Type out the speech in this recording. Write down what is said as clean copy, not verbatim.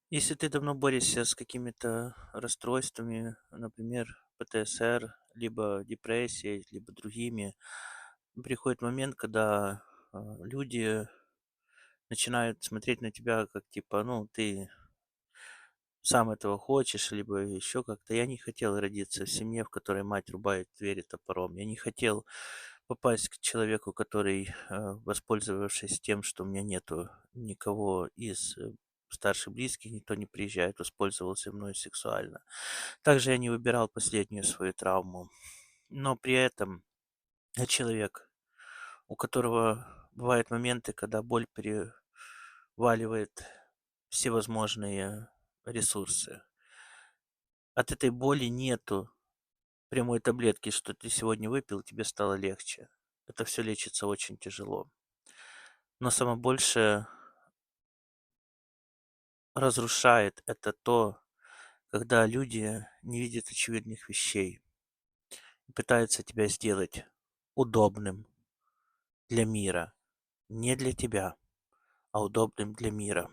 Если ты давно борешься с какими-то расстройствами, например, ПТСР, либо депрессией, либо другими, приходит момент, когда люди начинают смотреть на тебя как типа, ну, ты сам этого хочешь, либо еще как-то. Я не хотел родиться в семье, в которой мать рубает двери топором. Я не хотел попасть к человеку, который, воспользовавшись тем, что у меня нету никого из старших близких, никто не приезжает, воспользовался мной сексуально. Также я не выбирал последнюю свою травму. Но при этом я человек, у которого бывают моменты, когда боль переваливает всевозможные ресурсы. От этой боли нету прямой таблетки, что ты сегодня выпил, тебе стало легче. Это все лечится очень тяжело. Но самое большее разрушает это то, когда люди не видят очевидных вещей и пытаются тебя сделать удобным для мира. Не для тебя, а удобным для мира.